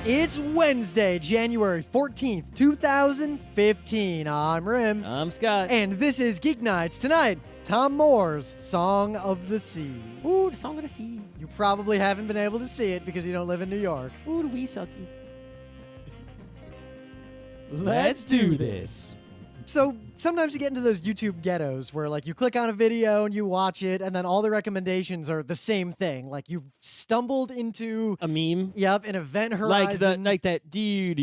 It's Wednesday, January 14th, 2015. I'm Rim. I'm Scott. And this is Geeknights. Tonight, Tomm Moore's Song of the Sea. Ooh, the Song of the Sea. You probably haven't been able to see it because you don't live in New York. Ooh, the wee suckies. Let's do this. So sometimes you get into those YouTube ghettos where like you click on a video and you watch it and then all the recommendations are the same thing. Like you've stumbled into a meme. Yep, an event horizon. Like that do.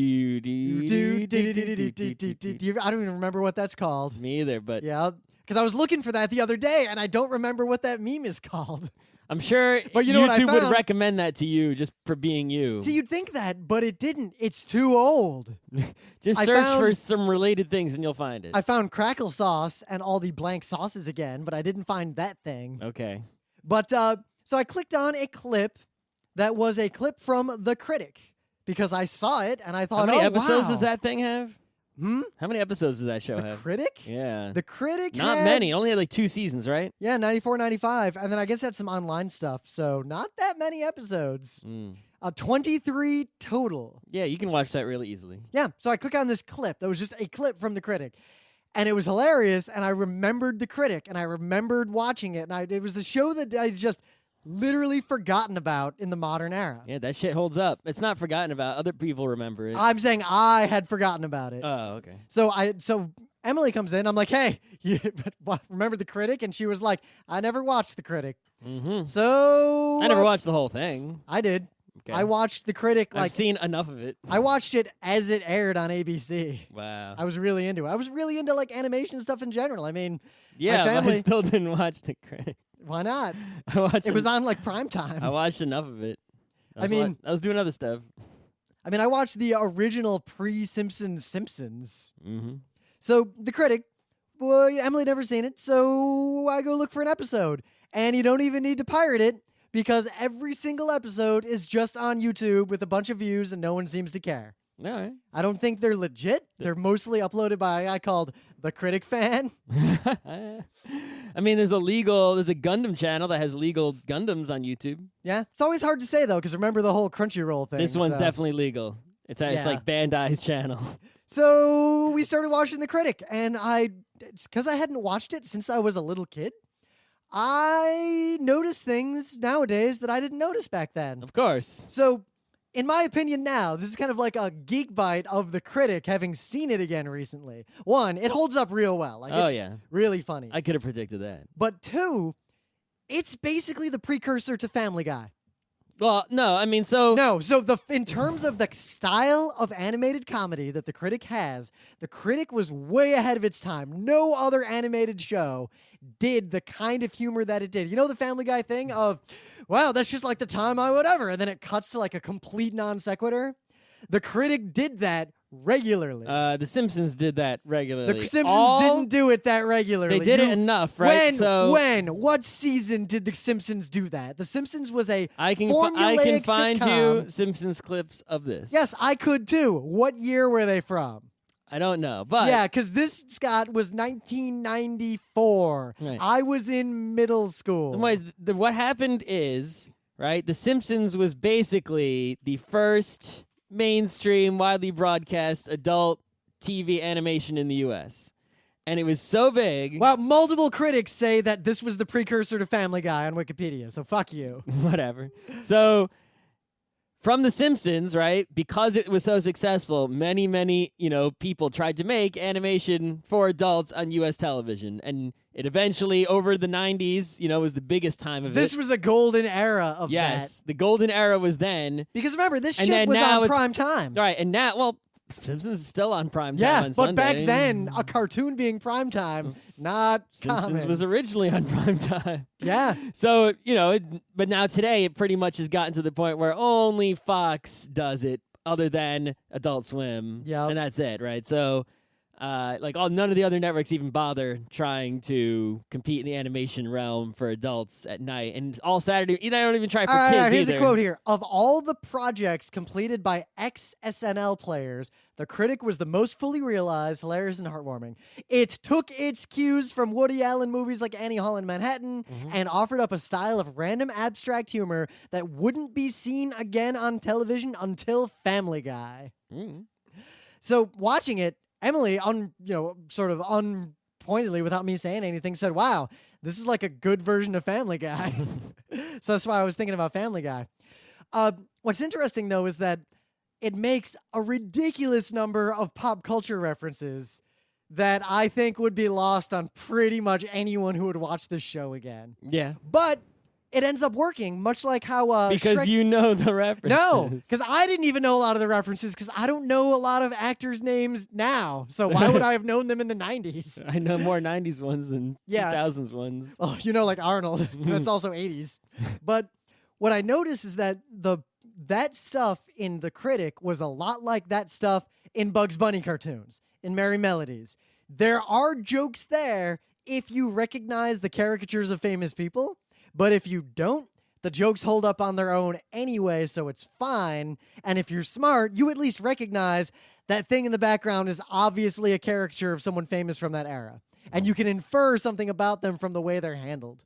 I don't even remember what that's called. Me either, but yeah, because I was looking for that the other day and I don't remember what that meme is called. I'm sure but you know YouTube would recommend that to you just for being you. See, you'd think that, but it didn't. It's too old. Just search for some related things and you'll find it. I found crackle sauce and all the blank sauces again, but I didn't find that thing. Okay. But so I clicked on a clip that was a clip from The Critic because I saw it and I thought, how many episodes wow. does that thing have? How many episodes does that show have? The Critic? Yeah. The Critic Not many. It only had like 2 seasons, right? Yeah, 94, 95. And then I guess that's some online stuff. So not that many episodes. 23 total. Yeah, you can watch that really easily. Yeah. So I click on this clip. That was just a clip from The Critic. And it was hilarious. And I remembered The Critic. And I remembered watching it. And it was the show that I just literally forgotten about in the modern era. Yeah, that shit holds up. It's not forgotten about. Other people remember it. I'm saying I had forgotten about it. Oh, okay. So Emily comes in. I'm like, hey, you remember The Critic? And she was like, I never watched The Critic. Mm-hmm. So I never watched the whole thing. I did. Okay. I watched The Critic. I've seen enough of it. I watched it as it aired on ABC. Wow. I was really into it. I was really into like animation stuff in general. I mean, yeah, my family, but I still didn't watch The Critic. Why not? It was on like prime time. I watched enough of it. I was doing other stuff. I mean, I watched the original pre-Simpsons Simpsons. Mm-hmm. So The Critic, well, Emily never seen it, so I go look for an episode, and you don't even need to pirate it because every single episode is just on YouTube with a bunch of views, and no one seems to care. All right. I don't think they're legit. They're mostly uploaded by a guy called The Critic Fan. I mean, there's a Gundam channel that has legal Gundams on YouTube. Yeah. It's always hard to say, though, because remember the whole Crunchyroll thing. This one's definitely legal. It's like Bandai's channel. So we started watching The Critic, and because I hadn't watched it since I was a little kid, I notice things nowadays that I didn't notice back then. Of course. So in my opinion now, this is kind of like a geek bite of The Critic, having seen it again recently. One, it holds up real well. It's really funny. I could have predicted that. But two, it's basically the precursor to Family Guy. Well, no, I mean, in terms of the style of animated comedy that The Critic has, The Critic was way ahead of its time. No other animated show did the kind of humor that it did. You know the Family Guy thing of, wow, that's just like the time I would ever, and then it cuts to like a complete non sequitur? The Critic did that regularly. The Simpsons did that regularly. The Simpsons didn't do it that regularly. They did it enough, right? What season did The Simpsons do that? The Simpsons was a I can find sitcom. you Simpsons clips of this. Yes, I could too. What year were they from? I don't know, but yeah, because this, Scott, was 1994. Right. I was in middle school. Anyways, what happened is, right, The Simpsons was basically the first mainstream, widely broadcast adult TV animation in the U.S. And it was so big. Well, multiple critics say that this was the precursor to Family Guy on Wikipedia, so fuck you. Whatever. So from The Simpsons, right, because it was so successful, many, people tried to make animation for adults on U.S. television. And it eventually, over the 90s, was the biggest time of it. This was a golden era of that. Yes, the golden era was then. Because remember, this shit was on prime time. Right, and now, Simpsons is still on prime time on but Sunday. Back then, a cartoon being prime time, not Simpsons common. was originally on prime time. Yeah. So, but now today it pretty much has gotten to the point where only Fox does it other than Adult Swim. Yep. And that's it, right? So, None of the other networks even bother trying to compete in the animation realm for adults at night, and all Saturday. They don't even try for kids All right, here's either. a quote here. Of all the projects completed by ex-SNL players, The Critic was the most fully realized, hilarious, and heartwarming. It took its cues from Woody Allen movies like Annie Hall in Manhattan and offered up a style of random abstract humor that wouldn't be seen again on television until Family Guy. So watching it, Emily, sort of unpointedly, without me saying anything, said, "Wow, this is like a good version of Family Guy." So that's why I was thinking about Family Guy. What's interesting, though, is that it makes a ridiculous number of pop culture references that I think would be lost on pretty much anyone who would watch this show again. Yeah. But it ends up working, much like how because Shrek... you know the references. No, because I didn't even know a lot of the references because I don't know a lot of actors' names now. So why would I have known them in the 90s? I know more 90s ones than 2000s ones. Oh, like Arnold. That's also 80s. But what I noticed is that that stuff in The Critic was a lot like that stuff in Bugs Bunny cartoons, in Merry Melodies. There are jokes there if you recognize the caricatures of famous people. But if you don't, the jokes hold up on their own anyway, so it's fine. And if you're smart, you at least recognize that thing in the background is obviously a caricature of someone famous from that era. And you can infer something about them from the way they're handled.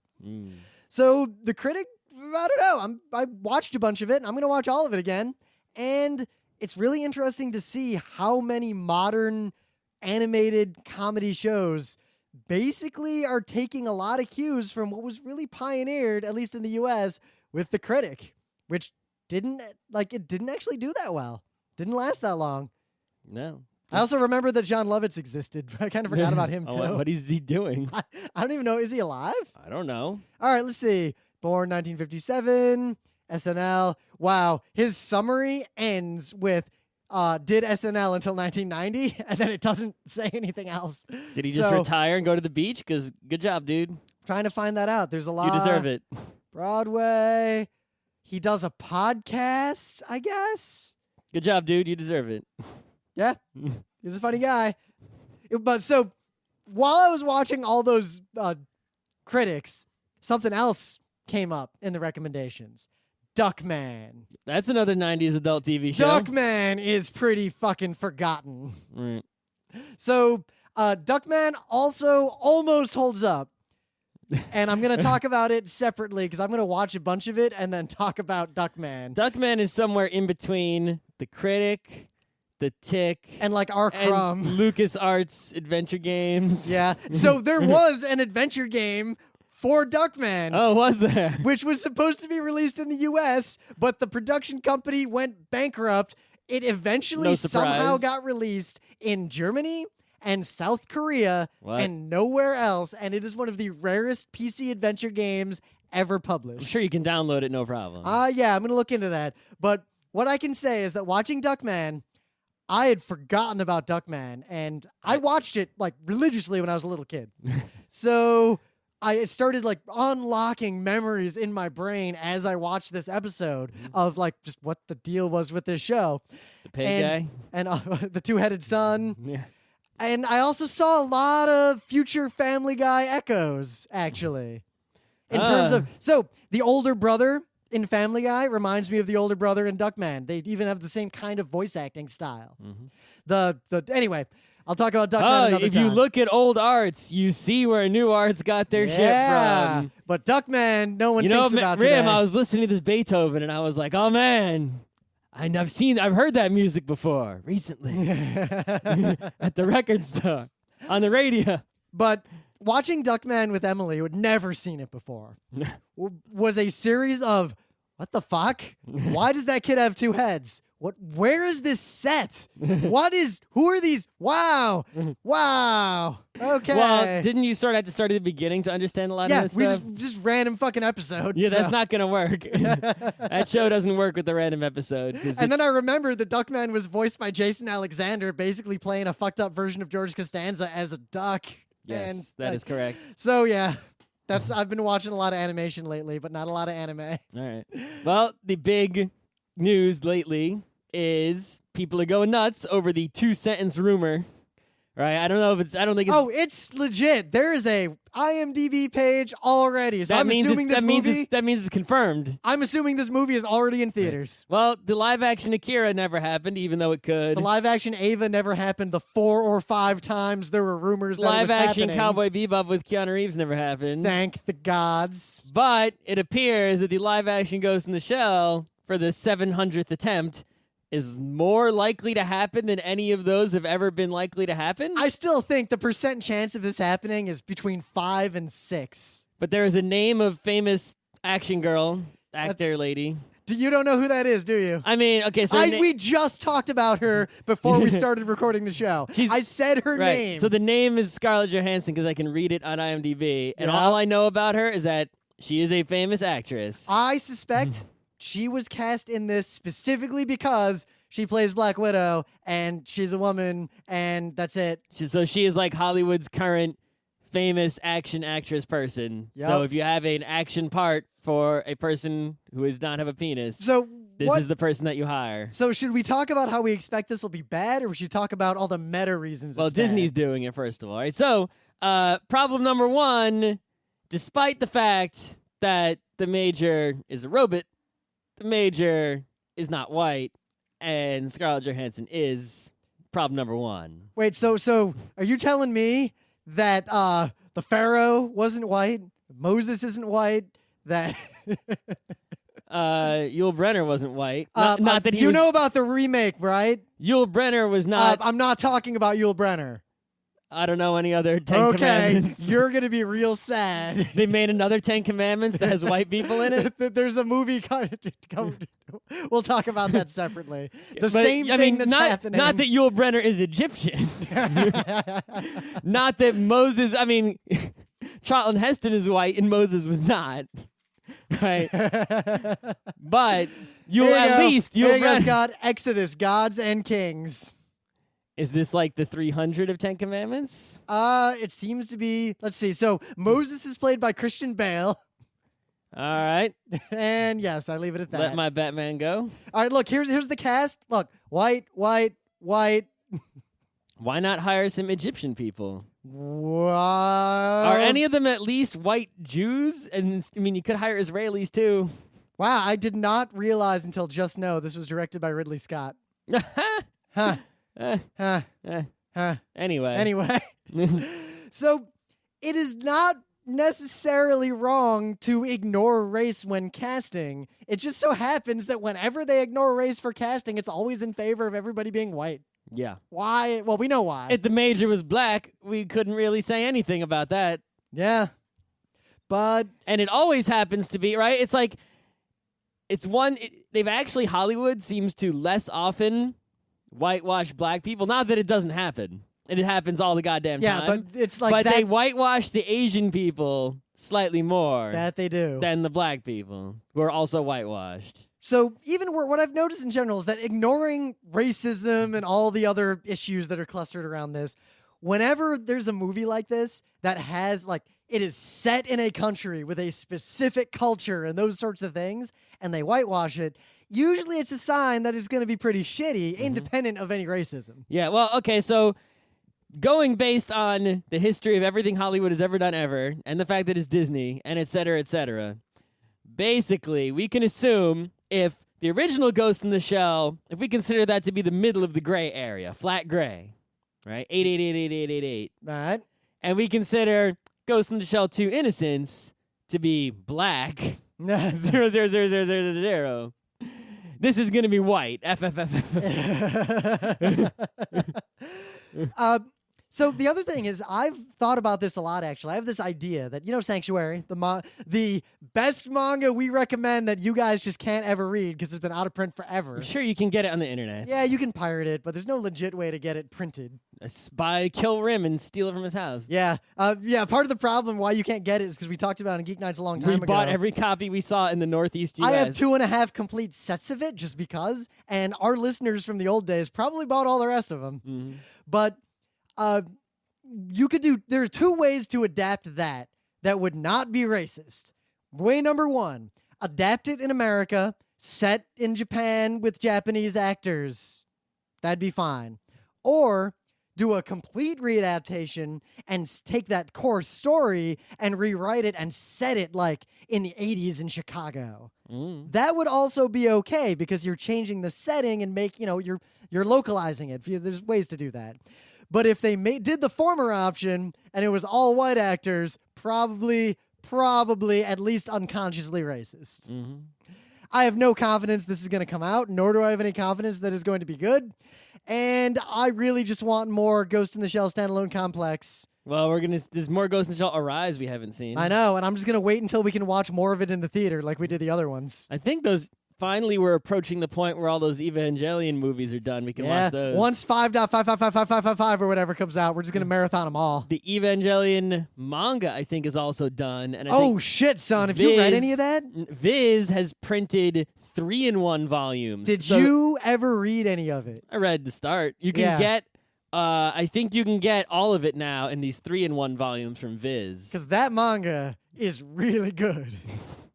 So The Critic, I don't know. I watched a bunch of it, and I'm going to watch all of it again. And it's really interesting to see how many modern animated comedy shows basically are taking a lot of cues from what was really pioneered, at least in the US, with The Critic, which didn't actually do that well. Didn't last that long. No. I also remember that John Lovitz existed. I kind of forgot about him, too. What is he doing? I don't even know. Is he alive? I don't know. All right, let's see. Born 1957, SNL. Wow. His summary ends with did SNL until 1990, and then it doesn't say anything else. Did he just retire and go to the beach? Because good job, dude. Trying to find that out. There's a lot. You deserve it. Broadway. He does a podcast, I guess. Good job, dude. You deserve it. Yeah. He's a funny guy. But so while I was watching all those critics, something else came up in the recommendations. Duckman. That's another 90s adult TV show. Duckman is pretty fucking forgotten. Right. So, Duckman also almost holds up. And I'm going to talk about it separately because I'm going to watch a bunch of it and then talk about Duckman. Duckman is somewhere in between The Critic, The Tick, and like our Crumb. LucasArts adventure games. Yeah. So there was an adventure game for Duckman. Oh, was there? Which was supposed to be released in the U.S., but the production company went bankrupt. It eventually somehow got released in Germany and South Korea and nowhere else, and it is one of the rarest PC adventure games ever published. I'm sure you can download it, no problem. Yeah, I'm going to look into that. But what I can say is that watching Duckman, I had forgotten about Duckman, and I watched it like religiously when I was a little kid. So I started like unlocking memories in my brain as I watched this episode of like just what the deal was with this show. The pig guy? And the two-headed son. Yeah. And I also saw a lot of future Family Guy echoes, actually. In terms of... So, the older brother in Family Guy reminds me of the older brother in Duckman. They even have the same kind of voice acting style. Anyway... I'll talk about Duckman another time. If you look at old arts, you see where new arts got their shit from. But Duckman, no one thinks about today. I was listening to this Beethoven, and I was like, oh, man. I've heard that music before, recently. At the record store, on the radio. But watching Duckman with Emily, who had never seen it before, was a series of, what the fuck? Why does that kid have two heads? Where is this set? Who are these? Wow. Okay. Well, didn't you have to start at the beginning to understand a lot of this stuff? Yeah, just random fucking episode. Yeah, that's not going to work. That show doesn't work with the random episode. And then I remembered that Duckman was voiced by Jason Alexander, basically playing a fucked up version of George Costanza as a duck. Yes, that is correct. So, yeah. I've been watching a lot of animation lately, but not a lot of anime. All right. Well, the big news lately is people are going nuts over the 2-sentence rumor right? I don't know if it's. I don't think it's. Oh, it's legit. There is a IMDb page already. So I'm assuming this movie. That means it's confirmed. I'm assuming this movie is already in theaters. Well, the live-action Akira never happened, even though it could. The live-action Ava never happened. The 4 or 5 times there were rumors that it was live-action happening. Cowboy Bebop with Keanu Reeves never happened. Thank the gods. But it appears that the live-action Ghost in the Shell for the 700th attempt is more likely to happen than any of those have ever been likely to happen. I still think the percent chance of this happening is between 5 and 6. But there is a name of famous action girl, actor lady. You don't know who that is, do you? I mean, okay, so we just talked about her before we started recording the show. I said her right. name. So the name is Scarlett Johansson because I can read it on IMDb, and all I know about her is that she is a famous actress. I suspect she was cast in this specifically because she plays Black Widow, and she's a woman, and that's it. So she is like Hollywood's current famous action actress person. Yep. So if you have an action part for a person who does not have a penis, this is the person that you hire. So should we talk about how we expect this will be bad, or we should talk about all the meta reasons Well, it's Disney's bad? doing it, first of all. Right? So problem number 1, despite the fact that the Major is a robot, the Major is not white, and Scarlett Johansson is problem number 1. Wait, so are you telling me that the Pharaoh wasn't white, Moses isn't white, that Yul Brynner wasn't white. Not that he you was, know about the remake, right? Yul Brynner was not. I'm not talking about Yul Brynner. I don't know any other Ten Commandments. You're gonna be real sad. They made another 10 Commandments that has white people in it. There's a movie. We'll talk about that separately. That's happening. Not that Yul Brynner is Egyptian. Not that Moses. I mean, Charlton Heston is white and Moses was not. Right. But Yul Brynner. Scott. Exodus, gods and kings. Is this like the 300 of 10 Commandments? It seems to be. Let's see. So Moses is played by Christian Bale. All right. And yes, I leave it at that. Let my Batman go. All right, look, here's the cast. Look, white. Why not hire some Egyptian people? What? Are any of them at least white Jews? And I mean, you could hire Israelis too. Wow, I did not realize until just now this was directed by Ridley Scott. Huh. Anyway. So it is not necessarily wrong to ignore race when casting. It just so happens that whenever they ignore race for casting, it's always in favor of everybody being white. Yeah. Why? Well, we know why. If the Major was black, we couldn't really say anything about that. Yeah. But and it always happens to be, right? It's like they've actually, Hollywood seems to less often whitewash black people. Not that it doesn't happen. And it happens all the goddamn time. Yeah, but it's like But they whitewash the Asian people slightly more. That they do. Than the black people, who are also whitewashed. So even what I've noticed in general is that ignoring racism and all the other issues that are clustered around this, whenever there's a movie like this that has, like, it is set in a country with a specific culture and those sorts of things, and they whitewash it, usually it's a sign that it's going to be pretty shitty, independent of any racism. Yeah, well, okay, so going based on the history of everything Hollywood has ever done ever, and the fact that it's Disney, and et cetera, basically, we can assume if the original Ghost in the Shell, if we consider that to be the middle of the gray area, flat gray, right? 8888888. Right. And we consider Ghost in the Shell 2 Innocence to be black, 0000000. This is going to be white. So the other thing is, I've thought about this a lot, actually. I have this idea that, Sanctuary, the best manga we recommend that you guys just can't ever read because it's been out of print forever. I'm sure you can get it on the internet. Yeah, you can pirate it, but there's no legit way to get it printed. Kill Rim and steal it from his house. Yeah. Part of the problem why you can't get it is because we talked about it in Geeknights a long time ago. We bought every copy we saw in the Northeast U.S. I have 2.5 complete sets of it just because, and our listeners from the old days probably bought all the rest of them. Mm-hmm. But there are 2 ways to adapt that would not be racist. Way number 1, adapt it in America, set in Japan with Japanese actors. That'd be fine. Or do a complete readaptation and take that core story and rewrite it and set it like in the 80s in Chicago. That would also be okay because you're changing the setting and you're localizing it. There's ways to do that. But if they did the former option and it was all white actors, probably at least unconsciously racist. I have no confidence this is going to come out, nor do I have any confidence that it's going to be good. And I really just want more Ghost in the Shell standalone complex. Well, there's more Ghost in the Shell Arise we haven't seen. I know, and I'm just going to wait until we can watch more of it in the theater like we did the other ones. I think finally we're approaching the point where all those Evangelion movies are done. We can watch those. Once 5.5555555 or whatever comes out, we're just going to marathon them all. The Evangelion manga, I think, is also done. And shit, son. Have you read any of that? Viz has printed 3-in-1 volumes. Did you ever read any of it? I read the start. You can get... I think you can get all of it now in these 3-in-1 volumes from Viz. Because that manga is really good.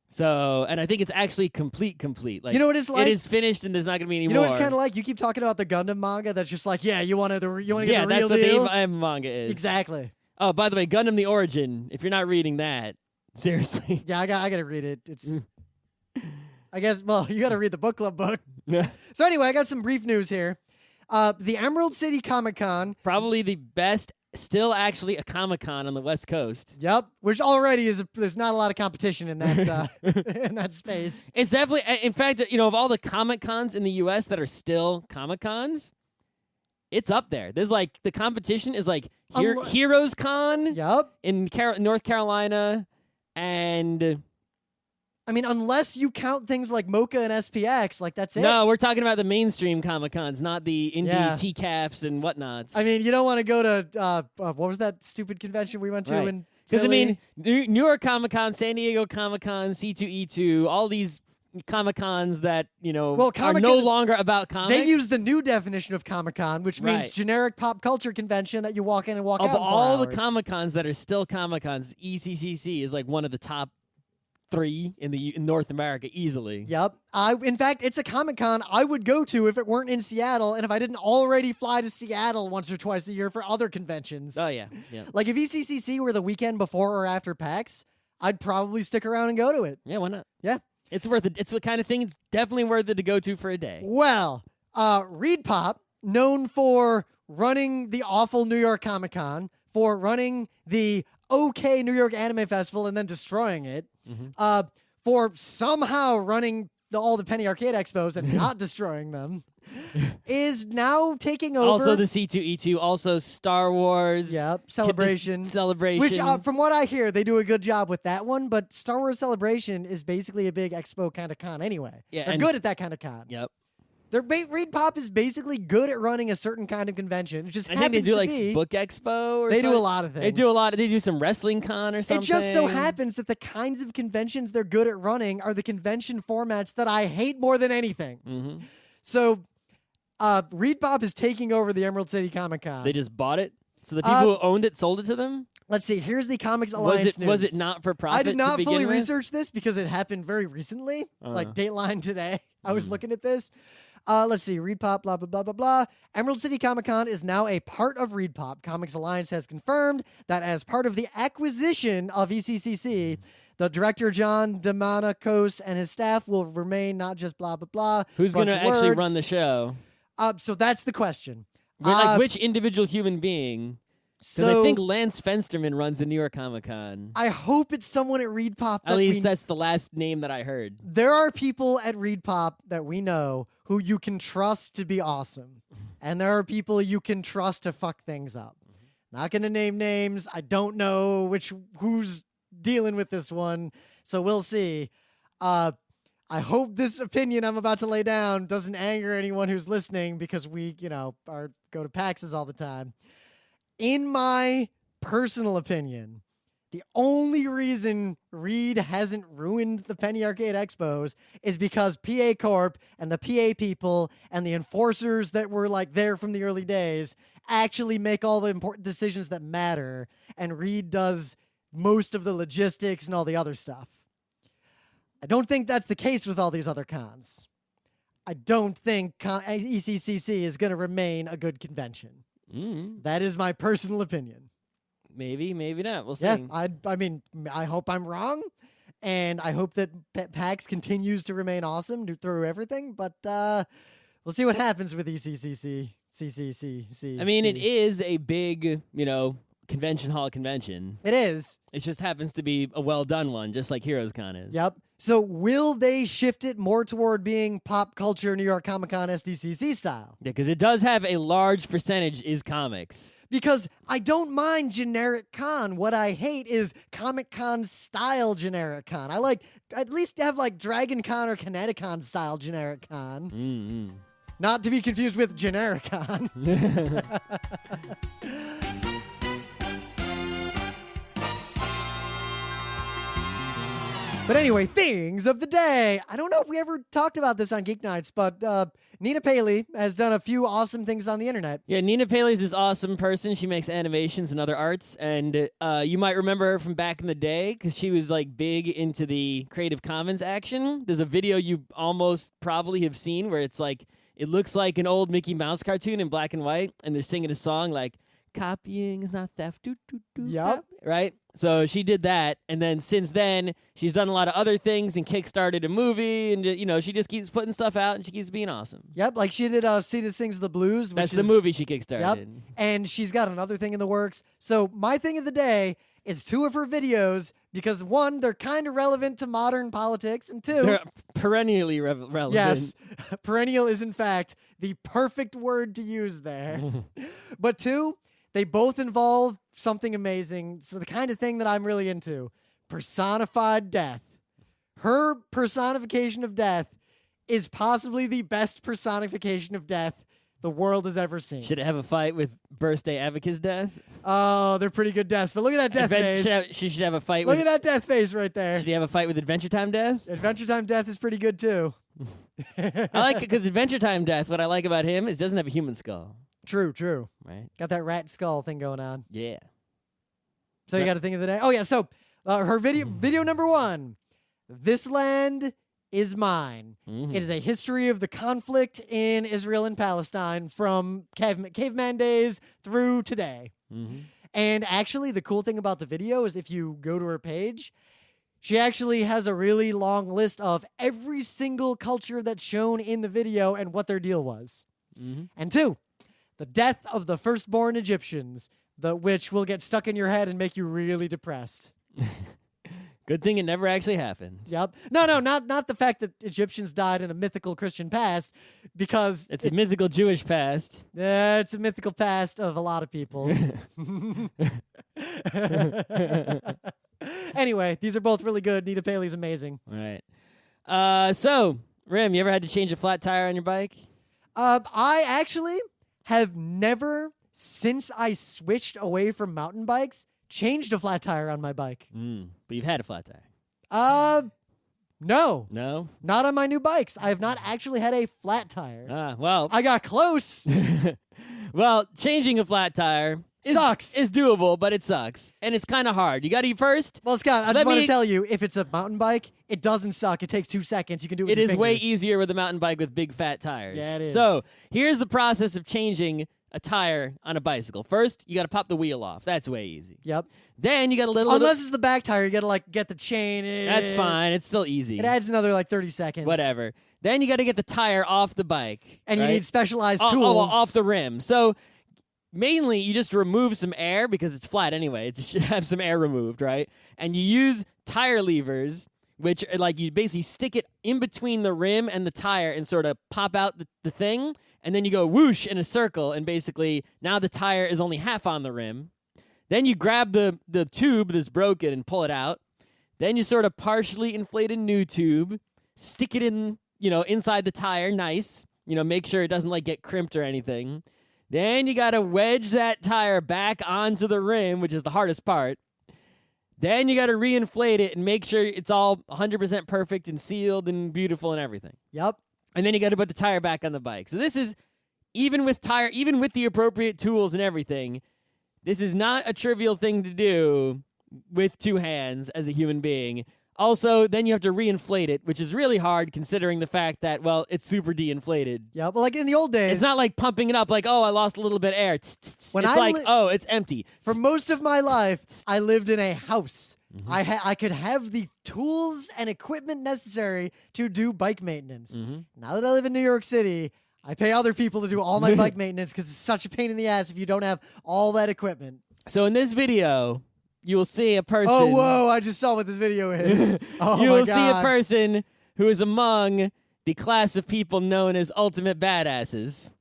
So, and I think it's actually complete. Like, you know what it's like? It is finished, and there's not going to be any more. You know what it's kind of like? You keep talking about the Gundam manga that's just like, you want to get the real deal? Yeah, that's what the manga is. Exactly. Oh, by the way, Gundam the Origin, if you're not reading that, seriously. Yeah, I got to read it. It's... I guess, you got to read the book club book. So anyway, I got some brief news here. The Emerald City Comic-Con. Probably the best, still actually a Comic-Con on the West Coast. Yep, which already there's not a lot of competition in that in that space. It's definitely, in fact, of all the Comic-Cons in the U.S. that are still Comic-Cons, it's up there. There's like, the competition is like Heroes Con in North Carolina, and... I mean, unless you count things like Mocha and SPX, like that's it. No, we're talking about the mainstream Comic-Cons, not the indie TCAFs and whatnots. I mean, you don't want to go to, what was that stupid convention we went to in Because, I Philly? mean, New York Comic-Con, San Diego Comic-Con, C2E2, all these Comic-Cons that, are no longer about comics. They use the new definition of Comic-Con, which means generic pop culture convention that you walk in and walk out in 4 Of all hours. the Comic-Cons that are still Comic-Cons, ECCC is like one of the top 3 in North America easily. Yep. In fact, it's a Comic-Con I would go to if it weren't in Seattle and if I didn't already fly to Seattle once or twice a year for other conventions. Oh, yeah. Like if ECCC were the weekend before or after PAX, I'd probably stick around and go to it. Yeah, why not? Yeah. It's worth it. It's the kind of thing it's definitely worth it to go to for a day. Well, Reedpop, known for running the awful New York Comic-Con, for running the okay New York Anime Festival and then destroying it, for somehow running all the Penny Arcade Expos and not destroying them, is now taking over. Also the C2E2, also Star Wars. Yep, Celebration. Which, from what I hear, they do a good job with that one, but Star Wars Celebration is basically a big expo kind of con anyway. Yeah, They're good at that kind of con. Yep. Reedpop is basically good at running a certain kind of convention. It just I think they do like be, Book Expo or They something. do a lot of things. They do some Wrestling Con or something. It just so happens that the kinds of conventions they're good at running are the convention formats that I hate more than anything. So Reedpop is taking over the Emerald City Comic-Con. They just bought it? So the people who owned it sold it to them? Let's see. Here's the Comics Alliance news. Was it not for profit? I did not fully with? research this because it happened very recently, like Dateline today. I was looking at this. Let's see. Reedpop, blah, blah, blah, blah, blah. Emerald City Comic-Con is now a part of Reedpop. Comics Alliance has confirmed that as part of the acquisition of ECCC, the director, John DeMonaco's, and his staff will remain not just blah, blah, blah. Who's going to actually run the show? So that's the question. Which individual human being? Because I think Lance Fensterman runs the New York Comic-Con. I hope it's someone at Reedpop. At least that's the last name that I heard. There are people at Reedpop that we know who you can trust to be awesome. And there are people you can trust to fuck things up. Not going to name names. I don't know who's dealing with this one. So we'll see. I hope this opinion I'm about to lay down doesn't anger anyone who's listening because we, go to PAXs all the time. In my personal opinion, the only reason Reed hasn't ruined the Penny Arcade Expos is because PA Corp and the PA people and the enforcers that were there from the early days actually make all the important decisions that matter, and Reed does most of the logistics and all the other stuff. I don't think that's the case with all these other cons. I don't think ECCC is going to remain a good convention. Mm. is my personal opinion. Maybe, maybe not. We'll see. Yeah, I mean, I hope I'm wrong, and I hope that PAX continues to remain awesome through everything. But we'll see what happens with ECCC. CCC. I mean, it is a big, convention hall convention. It is. It just happens to be a well-done one, just like Heroes Con is. Yep. So will they shift it more toward being pop culture New York Comic Con SDCC style? Yeah, because it does have a large percentage is comics. Because I don't mind generic con. What I hate is Comic Con style generic con. I like at least have like Dragon Con or Kineticon style generic con. Mm-hmm. Not to be confused with generic con. But anyway, things of the day. I don't know if we ever talked about this on Geeknights, but Nina Paley has done a few awesome things on the internet. Yeah, Nina Paley's this awesome person. She makes animations and other arts, and you might remember her from back in the day because she was like big into the Creative Commons action. There's a video you almost probably have seen where it's like, it looks like an old Mickey Mouse cartoon in black and white, and they're singing a song like, copying is not theft. Yep. Right? So she did that, and then since then, she's done a lot of other things and kickstarted a movie, and, she just keeps putting stuff out, and she keeps being awesome. Yep, like she did Cetus Sings the Blues. That's the movie she kickstarted. Yep, and she's got another thing in the works. So my thing of the day is 2 of her videos because 1, they're kind of relevant to modern politics, and 2... They're perennially relevant. Yes, perennial is in fact the perfect word to use there. But 2, they both involve something amazing. So the kind of thing that I'm really into, personified death. Her personification of death is possibly the best personification of death the world has ever seen. Should it have a fight with Birthday Advocate's death? Oh, they're pretty good deaths. But look at that death face. She should have a fight Look with... at that death face right there. Should he have a fight with Adventure Time Death? Adventure Time Death is pretty good too. I like it because Adventure Time Death, what I like about him is he doesn't have a human skull. True. Right? Got that rat skull thing going on. Yeah. So you got to think of the day. Oh yeah, so her video number 1, This Land is Mine. Mm-hmm. It is a history of the conflict in Israel and Palestine from caveman days through today. Mm-hmm. And actually, the cool thing about the video is if you go to her page, she actually has a really long list of every single culture that's shown in the video and what their deal was. Mm-hmm. And 2, the death of the firstborn Egyptians, which will get stuck in your head and make you really depressed. Good thing it never actually happened. Yep. No, not the fact that Egyptians died in a mythical Christian past, because It's a mythical Jewish past. it's a mythical past of a lot of people. Anyway, these are both really good. Nina Paley's amazing. All right. So, Rim, you ever had to change a flat tire on your bike? I actually have never, since I switched away from mountain bikes, changed a flat tire on my bike. But you've had a flat tire. No. No? Not on my new bikes. I have not actually had a flat tire. Well. I got close. Well, changing a flat tire sucks. Is doable, but it sucks. And it's kind of hard. You got to first. Well, Scott, I just want to tell you, if it's a mountain bike, it doesn't suck. It takes 2 seconds. You can do it with your It is fingers. way easier with a mountain bike with big fat tires. Yeah, it is. So, here's the process of changing a tire on a bicycle. First, you got to pop the wheel off. That's way easy. Yep. Then you got Unless it's the back tire, you got to get the chain. That's fine. It's still easy. It adds another 30 seconds. Whatever. Then you got to get the tire off the bike. And right? you need specialized tools. Off the rim. So mainly you just remove some air because it's flat anyway. It should have some air removed, right? And you use tire levers, which are you basically stick it in between the rim and the tire and sort of pop out the thing. And then you go whoosh in a circle, and basically now the tire is only half on the rim. Then you grab the tube that's broken and pull it out. Then you sort of partially inflate a new tube, stick it in, inside the tire, nice. Make sure it doesn't get crimped or anything. Then you got to wedge that tire back onto the rim, which is the hardest part. Then you got to reinflate it and make sure it's all 100% perfect and sealed and beautiful and everything. Yep. And then you got to put the tire back on the bike. So this is, even with the appropriate tools and everything, this is not a trivial thing to do with 2 hands as a human being. Also, then you have to reinflate it, which is really hard considering the fact that, well, it's super de-inflated. Yeah, but like in the old days, It's not like pumping it up like, oh, I lost a little bit of air. When It's I like, oh, it's empty. for most of my life, I lived in a house. Mm-hmm. I could have the tools and equipment necessary to do bike maintenance. Mm-hmm. Now that I live in New York City, I pay other people to do all my bike maintenance because it's such a pain in the ass if you don't have all that equipment. So in this video, you will see a person. Oh, whoa, I just saw what this video is. Oh, you my will see a God. person who is among the class of people known as ultimate badasses.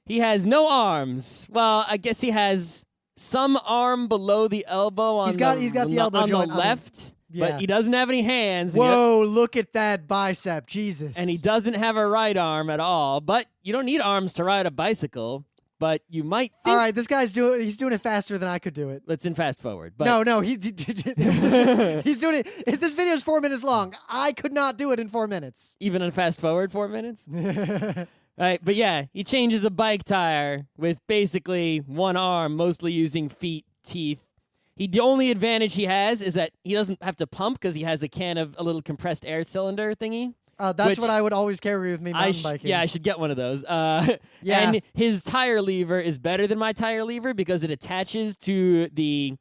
He has no arms. Well, I guess he has some arm below the elbow on He's got the elbow on joint the on the- left, yeah. but he doesn't have any hands. And he Whoa, look at that bicep. Jesus. and he doesn't have a right arm at all. But you don't need arms to ride a bicycle. But you might think. All right, this guy's he's doing it faster than I could do it. Let's in fast forward. But No, he's doing it. If this video is 4 minutes long, I could not do it in 4 minutes. even on fast forward 4 minutes. Right, but yeah, he changes a bike tire with basically one arm, mostly using feet, teeth. The only advantage he has is that he doesn't have to pump because he has a can of a little compressed air cylinder thingy. That's Which what I would always carry with me mountain biking. I should get one of those. Yeah. And his tire lever is better than my tire lever because it attaches to the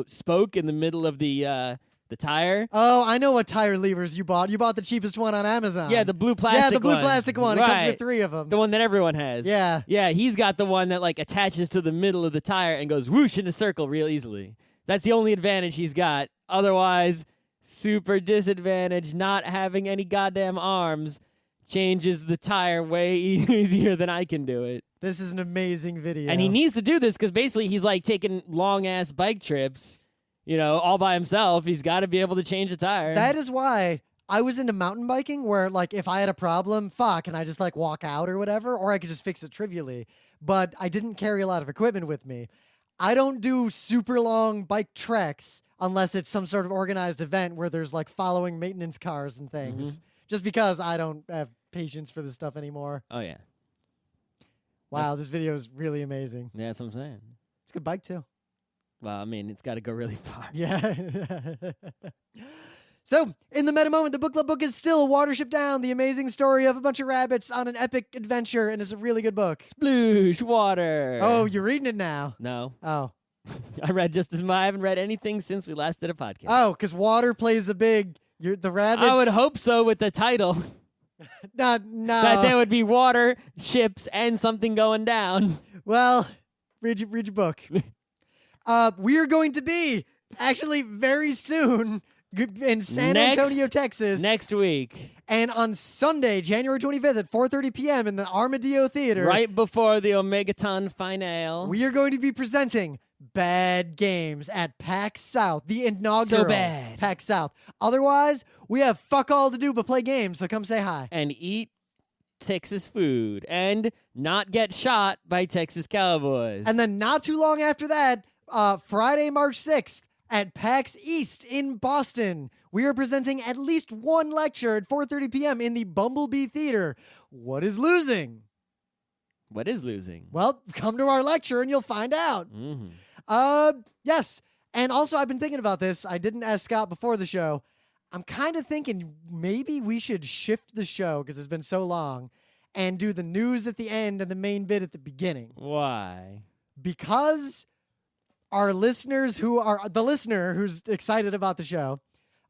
spoke in the middle of the tire. Oh, I know what tire levers you bought. You bought the cheapest one on Amazon. Yeah, the blue plastic one. Yeah, the blue plastic one. It comes Right. with 3 of them. The one that everyone has. Yeah. Yeah, he's got the one that like attaches to the middle of the tire and goes whoosh in a circle real easily. That's the only advantage he's got. Otherwise, super disadvantage. Not having any goddamn arms changes the tire way easier than I can do it. This is an amazing video. And he needs to do this because basically he's like taking long ass bike trips, all by himself. He's got to be able to change a tire. That is why I was into mountain biking where like if I had a problem, and I just like walk out or whatever, or I could just fix it trivially. But I didn't carry a lot of equipment with me. I don't do super long bike treks unless it's some sort of organized event where there's like following maintenance cars and things. Just because I don't have patience for this stuff anymore. Oh, yeah. Wow, this video is really amazing. Yeah, that's what I'm saying. It's a good bike too. Well, I mean, it's got to go really far. Yeah. So, in the meta moment, the book club book is still Watership Down, the amazing story of a bunch of rabbits on an epic adventure, and it's a really good book. Sploosh water. Oh, you're reading it now. No. Oh. I read just as much. I haven't read anything since we last did a podcast. Oh, because water plays a big... the rabbits... I would hope so with the title. No. That there would be water, ships, and something going down. Well, read your book. We are going to be, actually very soon, in San Antonio, Texas. Next week. And on Sunday, January 25th at 4:30 p.m. in the Armadillo Theater. Right before the Omegaton finale. We are going to be presenting Bad Games at PAX South, the inaugural So bad. PAX South. Otherwise, we have fuck all to do but play games, so come say hi. And eat Texas food. And not get shot by Texas cowboys. And then not too long after that, Friday, March 6th, at PAX East in Boston, we are presenting at least one lecture at 4:30 p.m. in the Bumblebee Theater. What is losing? What is losing? Well, come to our lecture and you'll find out. Yes. And also, I've been thinking about this. I didn't ask Scott before the show. I'm kind of thinking maybe we should shift the show because it's been so long and do the news at the end and the main bit at the beginning. Why? Because our listeners the listener who's excited about the show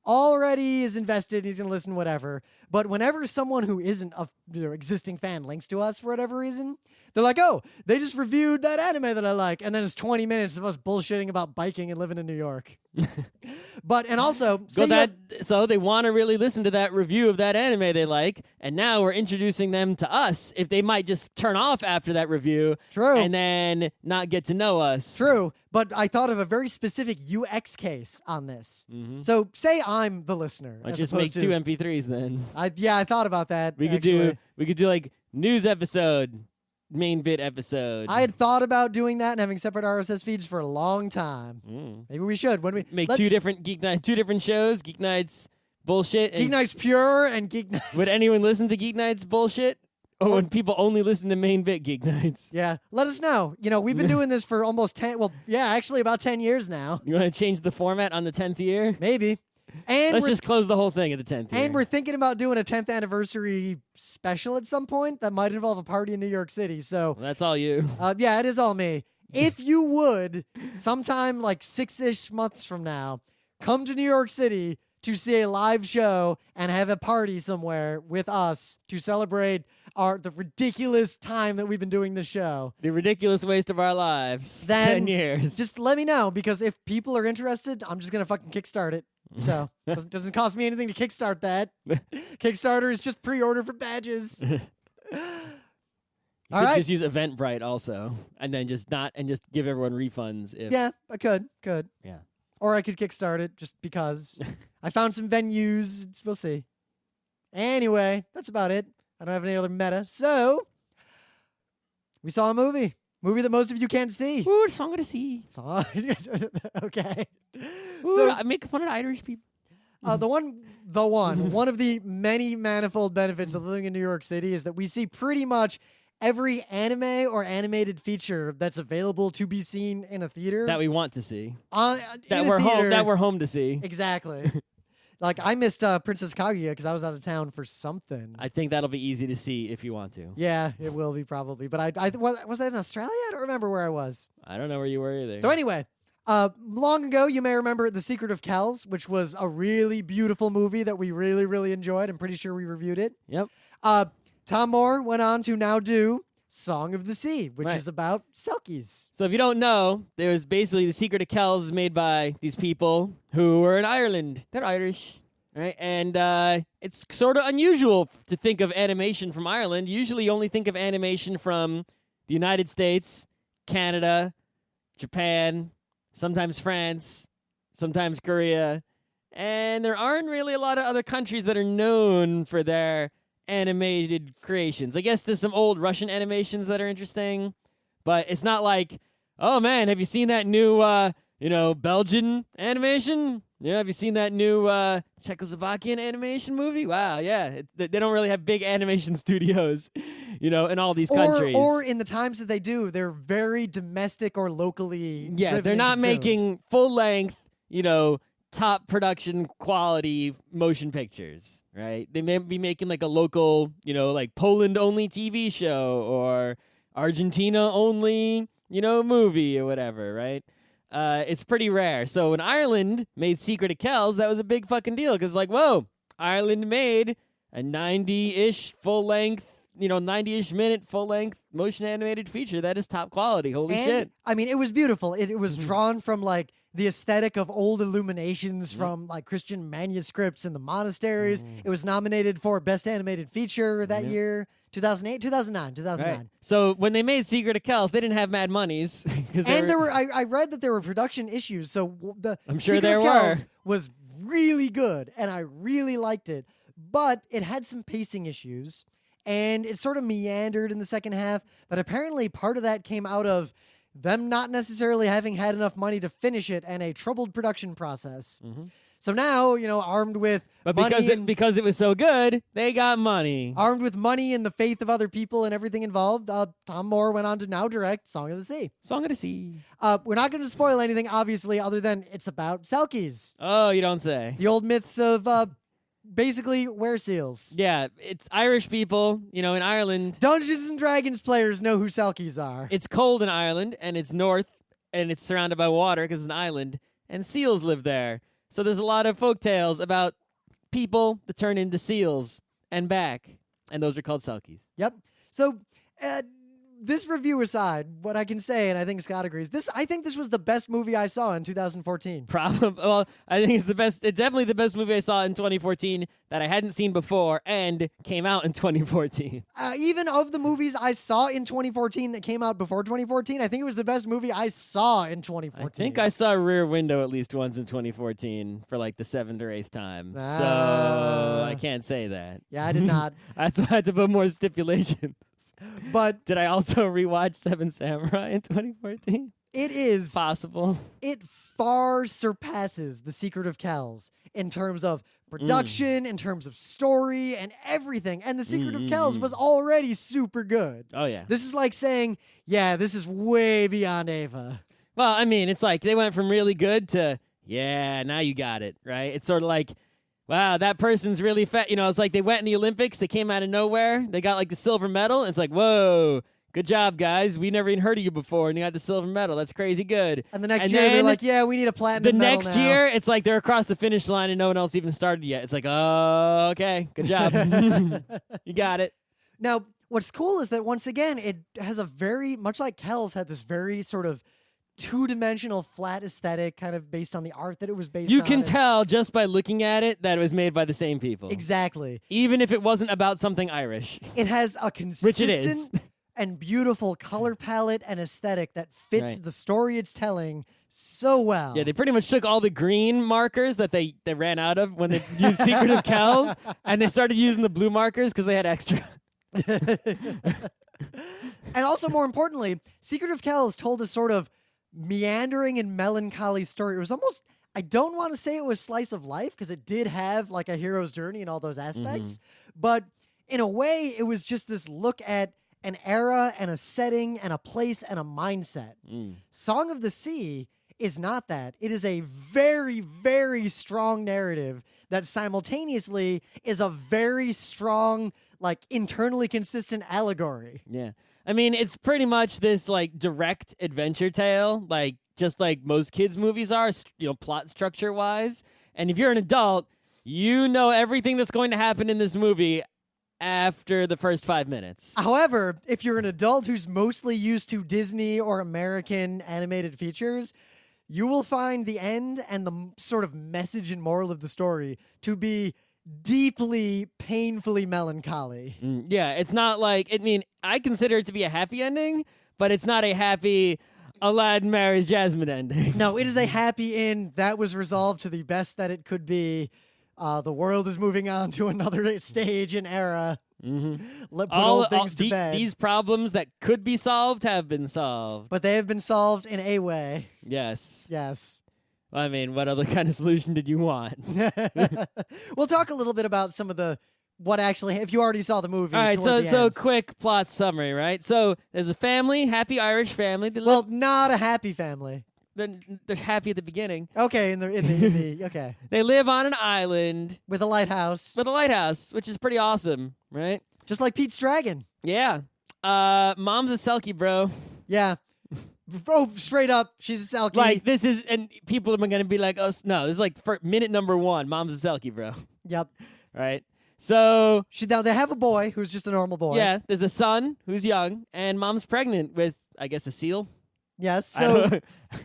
already is invested. He's going to listen, whatever. But whenever someone who isn't a existing fan links to us for whatever reason, they're like, oh, they just reviewed that anime that I like. And then it's 20 minutes of us bullshitting about biking and living in New York. And also, so they want to really listen to that review of that anime they like, and now we're introducing them to us. If they might just turn off after that review, True. and then not get to know us. True, but I thought of a very specific UX case on this. So say I'm the listener. Let's as just make opposed 2 to, MP3s then. I thought about that. We could do like news episode, main bit episode. I had thought about doing that and having separate RSS feeds for a long time. Maybe we should when we make two different shows, Geeknights bullshit. And Geeknights Pure and Geeknights. would anyone listen to Geeknights bullshit? Or would people only listen to main bit Geeknights? Yeah, let us know. We've been doing this for almost 10. Well, yeah, actually about 10 years now. You want to change the format on the 10th year? Maybe. And Let's we're, just close the whole thing at the 10th year. and we're thinking about doing a 10th anniversary special at some point that might involve a party in New York City. So, Well, that's all you. yeah, it is all me. If you would, sometime like 6-ish months from now, come to New York City to see a live show and have a party somewhere with us to celebrate the ridiculous time that we've been doing this show. The ridiculous waste of our lives. Then 10 years. Just let me know, because if people are interested, I'm just gonna fucking kickstart it. So doesn't cost me anything to kickstart that. Kickstarter is just pre-order for badges. You All could right. just use Eventbrite also, and then just give everyone refunds. If, Yeah, I could. Yeah. Or I could kickstart it just because. I found some venues. We'll see. Anyway, that's about it. I don't have any other meta. So, we saw a movie. Movie that most of you can't see. Ooh, song to see. Okay. Ooh, So, I make fun of the Irish people. one of the many manifold benefits of living in New York City is that we see pretty much every anime or animated feature that's available to be seen in a theater. That we want to see. That We're home to see. Exactly. Like, I missed Princess Kaguya because I was out of town for something. I think that'll be easy to see if you want to. Yeah, it will be probably. But was I in Australia? I don't remember where I was. I don't know where you were either. So anyway, long ago, you may remember The Secret of Kells, which was a really beautiful movie that we really, really enjoyed. I'm pretty sure we reviewed it. Yep. Tomm Moore went on to now do Song of the Sea, which Right. is about Selkies. So if you don't know, there was basically The Secret of Kells made by these people who were in Ireland. They're Irish, right? And it's sort of unusual to think of animation from Ireland. Usually you only think of animation from the United States, Canada, Japan, sometimes France, sometimes Korea. And there aren't really a lot of other countries that are known for their animated creations. I guess there's some old Russian animations that are interesting, but it's not like, oh man, have you seen that new Belgian animation? Yeah, have you seen that new Czechoslovakian animation movie? Wow, yeah. They don't really have big animation studios, in all these countries. Or in the times that they do, they're very domestic or locally Yeah, driven they're and not consumed. making full length, top production quality motion pictures, right? They may be making like a local, like Poland only TV show or Argentina only, movie or whatever, right? It's pretty rare. So when Ireland made Secret of Kells, that was a big fucking deal because, like, whoa, Ireland made a 90-ish full length, 90-ish minute full length motion animated feature that is top quality. Holy And, shit! I mean, it was beautiful. It was drawn from like the aesthetic of old illuminations from like Christian manuscripts in the monasteries. It was nominated for Best Animated Feature that year, 2008, 2009. Right. So when they made Secret of Kells, they didn't have mad monies. And I read that there were production issues. So I'm sure Secret there of Kells were. was really good, and I really liked it. But it had some pacing issues, and it sort of meandered in the second half. But apparently, part of that came out of them not necessarily having had enough money to finish it and a troubled production process. So now, armed with money because it was so good, they got money. armed with money and the faith of other people and everything involved, Tomm Moore went on to now direct Song of the Sea. Song of the Sea. We're not going to spoil anything, obviously, other than it's about Selkies, Oh, you don't say. the old myths of basically were-seals. Yeah, it's Irish people, in Ireland. Dungeons and Dragons players know who Selkies are. It's cold in Ireland, and it's north, and it's surrounded by water because it's an island, and seals live there. So there's a lot of folk tales about people that turn into seals and back, and those are called Selkies. Yep. So, this review aside, what I can say, and I think Scott agrees, I think this was the best movie I saw in 2014. Well, I think it's the best. It's definitely the best movie I saw in 2014 that I hadn't seen before and came out in 2014. Even of the movies I saw in 2014 that came out before 2014, I think it was the best movie I saw in 2014. I think I saw Rear Window at least once in 2014 for like the 7th or 8th time. So I can't say that. Yeah, I did not. I had to put more stipulations. But Did I also rewatch Seven Samurai in 2014? it is Possible. it far surpasses The Secret of Kells in terms of production, in terms of story, and everything. And The Secret of Kells was already super good. Oh, yeah. This is like saying, yeah, this is way beyond Ava. Well, I mean, it's like they went from really good to yeah, now you got it, right? It's sort of like, wow, that person's really fat. You know, it's like they went in the Olympics, they came out of nowhere, they got like the silver medal, and it's like, whoa, good job, guys. We never even heard of you before, and you got the silver medal. That's crazy good. And the next year, they're like, yeah, we need a platinum medal The next now. year, it's like they're across the finish line and no one else even started yet. It's like, oh, okay, good job. You got it. Now, what's cool is that, once again, it has a very, much like Kells, had this very sort of two-dimensional flat aesthetic, kind of based on the art that it was based on. You can tell just by looking at it that it was made by the same people. Exactly. Even if it wasn't about something Irish. It has a Which it is. consistent and beautiful color palette and aesthetic that fits Right. the story it's telling so well. Yeah, they pretty much took all the green markers that they ran out of when they used Secret of Kells, and they started using the blue markers because they had extra. And also, more importantly, Secret of Kells told a sort of meandering and melancholy story. It was almost, I don't want to say it was slice of life, because it did have like a hero's journey and all those aspects, but in a way, it was just this look at an era and a setting and a place and a mindset. Song of the Sea is not that. It is a very, very strong narrative that simultaneously is a very strong, like, internally consistent allegory. Yeah. I mean, it's pretty much this like direct adventure tale, like just like most kids' movies are, you know, plot structure wise. And if you're an adult, you know everything that's going to happen in this movie after the first 5 minutes. However, if you're an adult who's mostly used to Disney or American animated features, you will find the end and the sort of message and moral of the story to be deeply, painfully melancholy. Yeah, it's not like, I mean, I consider it to be a happy ending, but it's not a happy Aladdin marries Jasmine ending. No, it is a happy end that was resolved to the best that it could be. The world is moving on to another stage and era. Put old things to bed. These problems that could be solved have been solved. But they have been solved in a way. Yes. Yes. I mean, what other kind of solution did you want? We'll talk a little bit about some of the what actually, if you already saw the movie. All right, toward the so ends. quick plot summary, right? So there's a family, happy Irish family. Well, not a happy family. They're happy at the beginning. Okay, in the okay. They live on an island With a lighthouse. with a lighthouse, which is pretty awesome, right? Just like Pete's Dragon. Yeah. Mom's a Selkie, bro. Yeah. Oh, straight up, she's a Selkie. Like, this is, and people are going to be like, oh, no, this is like for minute number 1, Mom's a Selkie, bro. Yep. Right? So, Now they have a boy who's just a normal boy. yeah, there's a son who's young, and Mom's pregnant with, I guess, a seal. Yes. I don't So know.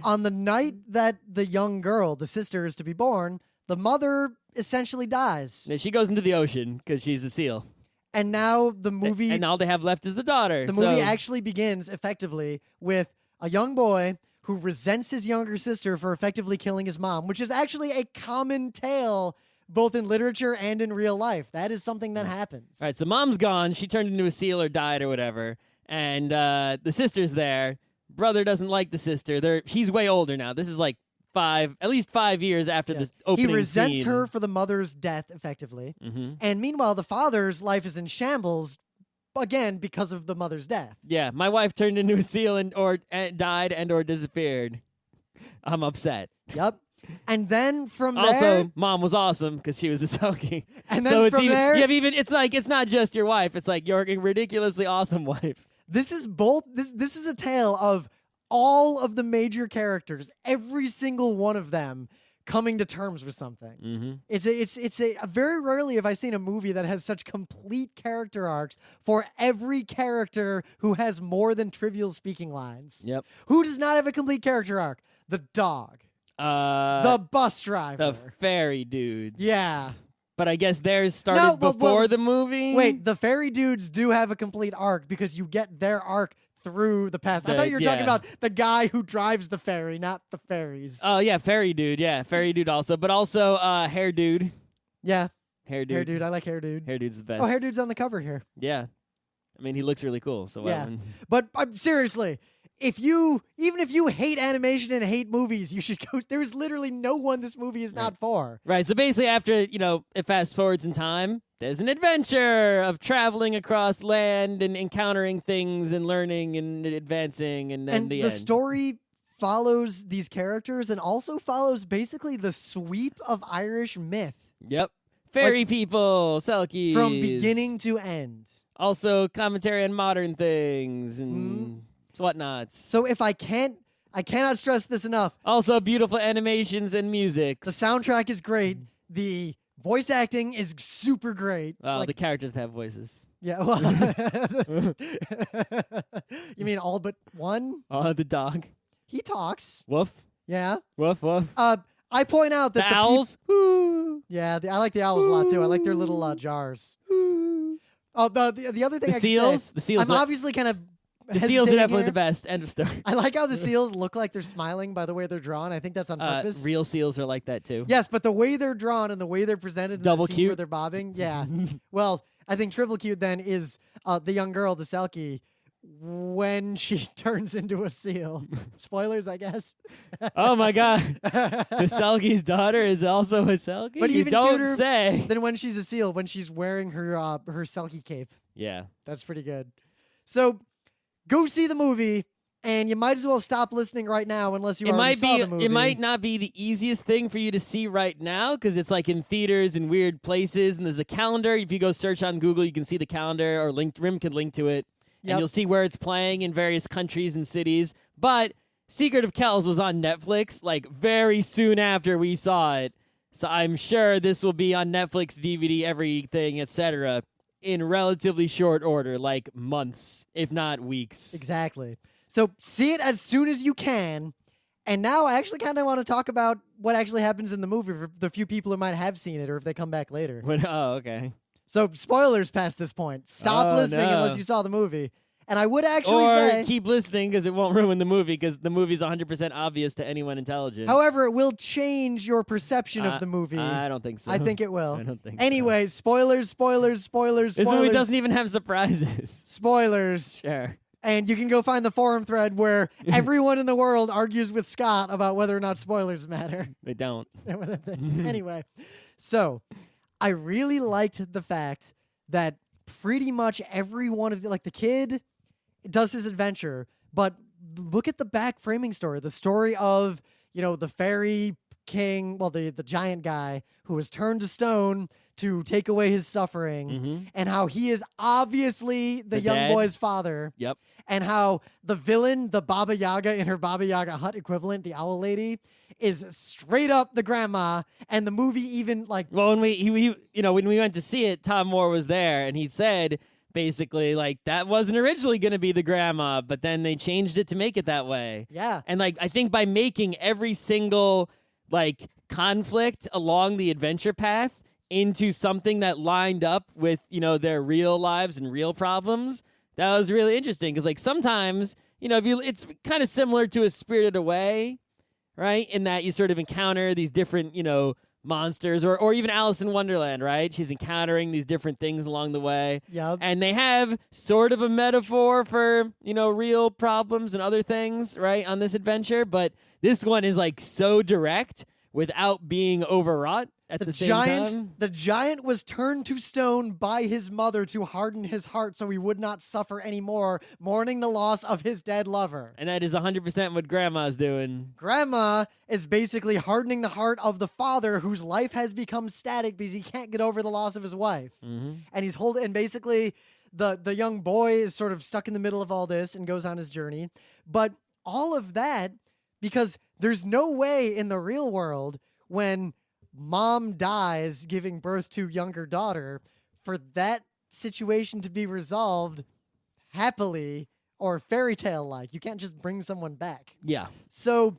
on the night that the young girl, the sister, is to be born, the mother essentially dies. Yeah, she goes into the ocean because she's a seal. And now the movie And all they have left is the daughter. The movie actually begins effectively with a young boy who resents his younger sister for effectively killing his mom, which is actually a common tale both in literature and in real life. That is something that happens. All right, so Mom's gone. She turned into a seal or died or whatever. And the sister's there. Brother doesn't like the sister. She's way older now. This is like at least 5 years after Yeah. this opening He resents scene. her for the mother's death, effectively. Mm-hmm. And meanwhile, the father's life is in shambles, again, because of the mother's death. Yeah, my wife turned into a seal and died and or disappeared. I'm upset. Yep. And then from Also, there... Mom was awesome because she was a Selkie. And then so it's from even, there... you have even, it's like, it's not just your wife. It's like your ridiculously awesome wife. This is both... This is a tale of all of the major characters, every single one of them coming to terms with something. Mm-hmm. It's a very rarely have I seen a movie that has such complete character arcs for every character who has more than trivial speaking lines. Yep. Who does not have a complete character arc? The dog. The bus driver. The fairy dudes. Yeah. But I guess theirs started before the movie. Wait, the fairy dudes do have a complete arc because you get their arc through the past. I thought you were talking about the guy who drives the ferry, not the fairies. Oh, yeah, fairy dude. Yeah, fairy dude also. But also hair dude. Yeah. Hair dude. Hair dude. I like hair dude. Hair dude's the best. Oh, hair dude's on the cover here. Yeah. I mean, he looks really cool. So Yeah. But seriously, even if you hate animation and hate movies, you should go. There's literally no one this movie is not for. Right. So basically, after, it fast forwards in time, there's an adventure of traveling across land and encountering things and learning and advancing, and then And the the end. story follows these characters and also follows basically the sweep of Irish myth Yep. Fairy people, Selkies. from beginning to end. Also commentary on modern things and whatnots. So I cannot stress this enough. Also beautiful animations and music. The soundtrack is great. The voice acting is super great. Well, the characters have voices. Yeah, well, you mean all but one? The dog. He talks. Woof. Yeah. Woof, woof. I point out that The owls. Woo. Yeah, I like the owls a lot too. I like their little jars. Woo. Oh, the other thing The I seals. can say, The seals. I'm obviously kind of the seals are hesitating definitely here. the best. End of story. I like how the seals look like they're smiling by the way they're drawn. I think that's on purpose. Real seals are like that too. Yes, but the way they're drawn and the way they're presented in Double the scene cute. where they're bobbing, yeah. Well, I think triple cute then is the young girl, the Selkie, when she turns into a seal. Spoilers, I guess. Oh my god. The Selkie's daughter is also a Selkie? But You even don't cuter say. Then when she's a seal, when she's wearing her Selkie cape. Yeah. That's pretty good. So go see the movie, and you might as well stop listening right now unless you already saw the movie. It might not be the easiest thing for you to see right now because it's like in theaters and weird places, and there's a calendar. If you go search on Google, you can see the calendar, or Rim can link to it, and you'll see where it's playing in various countries and cities. But Secret of Kells was on Netflix like very soon after we saw it, so I'm sure this will be on Netflix, DVD, everything, etc. in relatively short order, like months, if not weeks. Exactly. So see it as soon as you can. And now I actually kind of want to talk about what actually happens in the movie for the few people who might have seen it or if they come back later. Okay. So spoilers past this point. Stop listening no. unless you saw the movie. And I would actually Or say... keep listening because it won't ruin the movie because the movie's 100% obvious to anyone intelligent. However, it will change your perception of the movie. I don't think so. I think it will. I don't think Anyway, spoilers. This movie doesn't even have surprises. Spoilers. Sure. And you can go find the forum thread where everyone in the world argues with Scott about whether or not spoilers matter. They don't. Anyway, so I really liked the fact that pretty much every one of the kid does his adventure, but look at the back framing story. The story of, the fairy king, the giant guy who was turned to stone to take away his suffering, and how he is obviously the young dad. boy's father. Yep. And how the villain, the Baba Yaga in her Baba Yaga hut equivalent, the owl lady, is straight up the grandma. And the movie even Well, when when we went to see it, Tomm Moore was there, and he said basically that wasn't originally going to be the grandma, but then they changed it to make it that way. Yeah. And I think by making every single conflict along the adventure path into something that lined up with their real lives and real problems, that was really interesting because sometimes it's kind of similar to a Spirited Away, right? In that you sort of encounter these different monsters, or even Alice in Wonderland, right? She's encountering these different things along the way. Yep. And they have sort of a metaphor for real problems and other things, right, on this adventure, but this one is so direct without being overwrought at the same time. The giant was turned to stone by his mother to harden his heart so he would not suffer anymore, mourning the loss of his dead lover. And that is 100% what Grandma's doing. Grandma is basically hardening the heart of the father whose life has become static because he can't get over the loss of his wife. And basically the young boy is sort of stuck in the middle of all this and goes on his journey. But all of that, because there's no way in the real world when mom dies giving birth to younger daughter for that situation to be resolved happily or fairy tale like. You can't just bring someone back. Yeah. So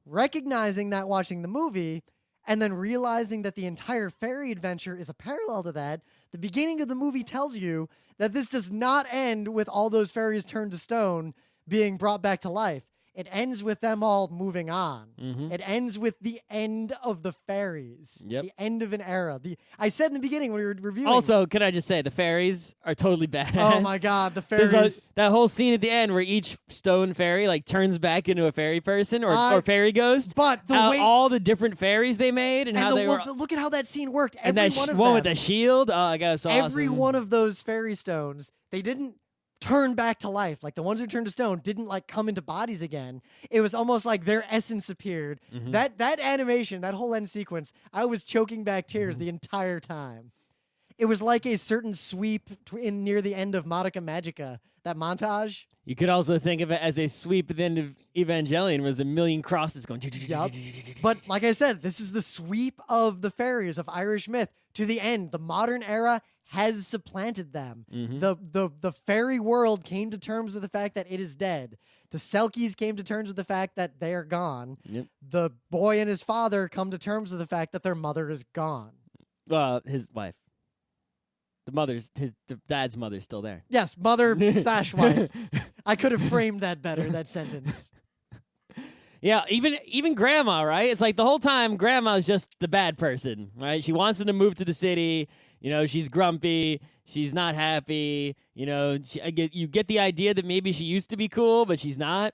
recognizing that watching the movie and then realizing that the entire fairy adventure is a parallel to that, the beginning of the movie tells you that this does not end with all those fairies turned to stone being brought back to life. It ends with them all moving on. It ends with the end of the fairies. Yep. The end of an era. I said in the beginning when we were reviewing. Also, can I just say, the fairies are totally badass. Oh my god, the There's fairies. that whole scene at the end where each stone fairy turns back into a fairy person or fairy ghost. But the way all the different fairies they made and how they were. Look at how that scene worked. And that one of one them, with the shield. Oh, my God, so every awesome. one of those fairy stones, they didn't turn back to life. Like the ones who turned to stone didn't like come into bodies again. It was almost like their essence appeared. That animation, that whole end sequence, I was choking back tears the entire time. It was like a certain sweep in near the end of Madoka Magica, that montage. You could also think of it as a sweep at the end of Evangelion, was a million crosses going. Yup. But like I said, this is the sweep of the fairies of Irish myth to the end. The modern era has supplanted them. The fairy world came to terms with the fact that it is dead. The Selkies came to terms with the fact that they are gone. Yep. The boy and his father come to terms with the fact that their mother is gone. Well, his wife. The dad's mother's still there. Yes, mother / wife. I could have framed that better, that sentence. Yeah, even grandma, right? It's like the whole time grandma's just the bad person, right? She wants them to move to the city. You know, she's grumpy. She's not happy. You know, you get the idea that maybe she used to be cool, but she's not.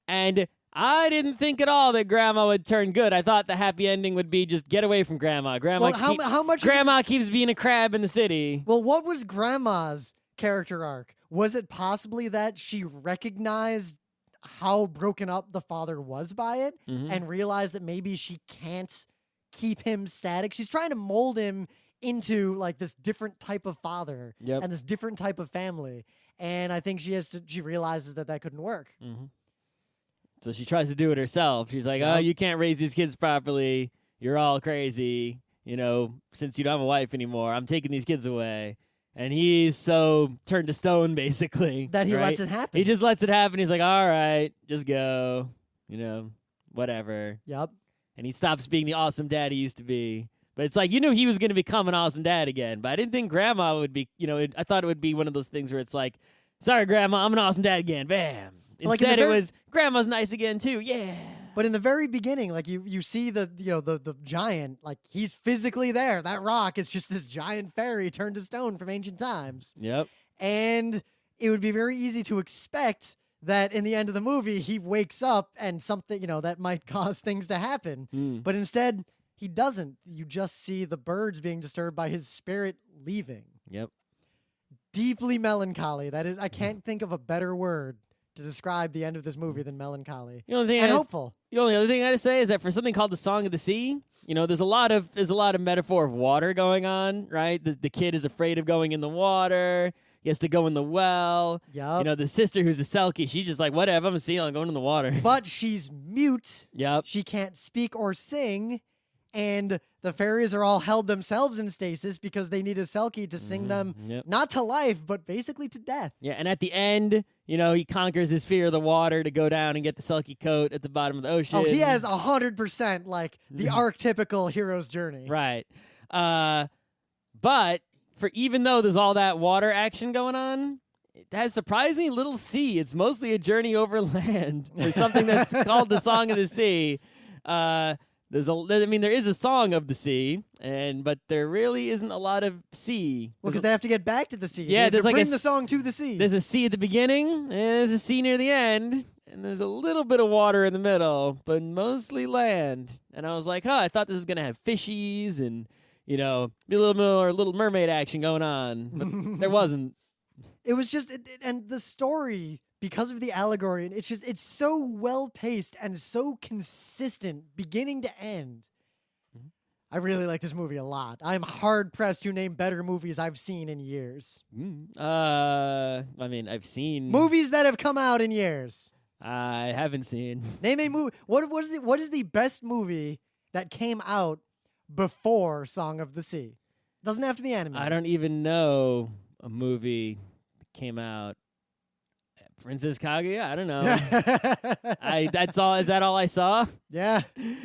And I didn't think at all that grandma would turn good. I thought the happy ending would be just get away from grandma. Grandma keeps being a crab in the city. Well, what was grandma's character arc? Was it possibly that she recognized how broken up the father was by it and realized that maybe she can't keep him static? She's trying to mold him into like this different type of father and this different type of family. And I think she realizes that couldn't work. So she tries to do it herself. She's like, oh, you can't raise these kids properly. You're all crazy. You know, since you don't have a wife anymore, I'm taking these kids away. And he's so turned to stone, basically. That he lets it happen. He just lets it happen. He's like, all right, just go. You know, whatever. Yep. And he stops being the awesome dad he used to be. But it's like, you knew he was going to become an awesome dad again. But I didn't think grandma would be, you know, I thought it would be one of those things where it's like, sorry, grandma, I'm an awesome dad again. Bam. Instead, it was grandma's nice again too. Yeah. But in the very beginning, like you see the giant, like he's physically there. That rock is just this giant fairy turned to stone from ancient times. Yep. And it would be very easy to expect that in the end of the movie he wakes up and something, that might cause things to happen. But instead he doesn't. You just see the birds being disturbed by his spirit leaving. Yep. Deeply melancholy. That is, I can't think of a better word to describe the end of this movie than melancholy and hopeful. The only other thing I gotta say is that for something called the Song of the Sea, there's a lot of metaphor of water going on, right? The kid is afraid of going in the water. He has to go in the well. Yep. The sister who's a Selkie, she's just like, whatever, I'm a seal, I'm going in the water. But she's mute. Yep. She can't speak or sing. And the fairies are all held themselves in stasis because they need a Selkie to sing them, not to life, but basically to death. Yeah, and at the end, he conquers his fear of the water to go down and get the Selkie coat at the bottom of the ocean. Oh, he has 100% like the archetypical hero's journey. Right. But even though there's all that water action going on, it has surprisingly little sea. It's mostly a journey over land. There's something that's called the Song of the Sea. There is a song of the sea, but there really isn't a lot of sea. Well, because they have to get back to the sea. Yeah, there's like bring the song to the sea. There's a sea at the beginning, and there's a sea near the end, and there's a little bit of water in the middle, but mostly land. And I was like, I thought this was gonna have fishies and be a little more Little Mermaid action going on, but there wasn't. It was just, and the story, because of the allegory, it's so well paced and so consistent, beginning to end. I really like this movie a lot. I'm hard pressed to name better movies I've seen in years. I've seen movies that have come out in years. I haven't seen. Name a movie. What is the best movie that came out before Song of the Sea? Doesn't have to be animated. I don't even know a movie that came out. Princess Kaguya? I don't know. That's all. Is that all I saw? Yeah.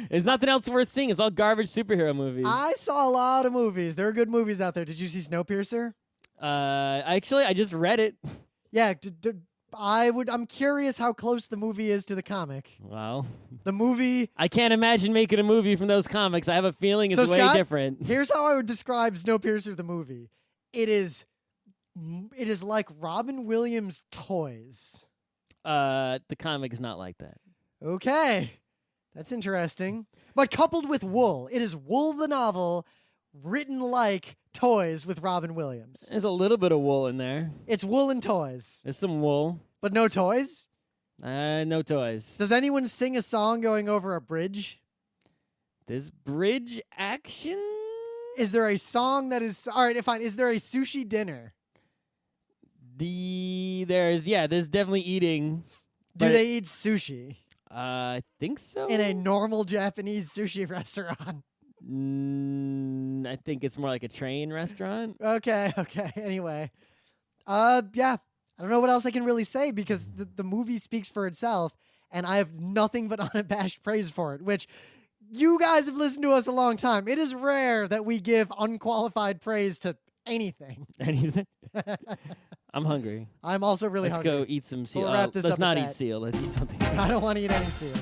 There's nothing else worth seeing. It's all garbage superhero movies. I saw a lot of movies. There are good movies out there. Did you see Snowpiercer? Actually, I just read it. Yeah. I'm curious how close the movie is to the comic. Well, the movie. I can't imagine making a movie from those comics. I have a feeling it's way Scott, different. Here's how I would describe Snowpiercer the movie. It is like Robin Williams' Toys. The comic is not like that. Okay. That's interesting. But coupled with Wool. It is Wool the novel written like toys with Robin Williams. There's a little bit of wool in there. It's wool and toys, There's some wool. but no toys. No toys. Does anyone sing a song going over a bridge? This bridge action? Is there a song that is all right? Fine. Is there a sushi dinner? There's definitely eating. Do but- they eat sushi I think so. in a normal Japanese sushi restaurant? I think it's more like a train restaurant. Okay. Anyway, yeah. I don't know what else I can really say because the movie speaks for itself, and I have nothing but unabashed praise for it. Which you guys have listened to us a long time. It is rare that we give unqualified praise to anything. Anything? I'm hungry. I'm also really Let's hungry. go eat some seal. We'll wrap this let's up not with eat that. seal. Let's eat something. I don't want to eat any seal.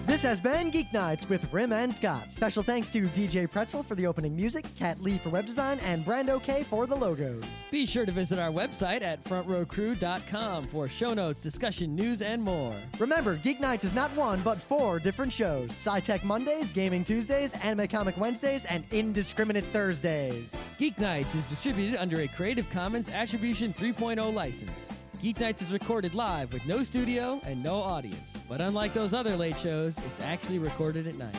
This has been Geek Nights with Rim and Scott. Special thanks to DJ Pretzel for the opening music, Kat Lee for web design, and Brando K for the logos. Be sure to visit our website at frontrowcrew.com for show notes, discussion, news, and more. Remember, Geek Nights is not one, but 4 different shows. Sci-Tech Mondays, Gaming Tuesdays, Anime Comic Wednesdays, and Indiscriminate Thursdays. Geeknights is distributed under a Creative Commons Attribution 3.0 license. Geeknights is recorded live with no studio and no audience. But unlike those other late shows, it's actually recorded at night.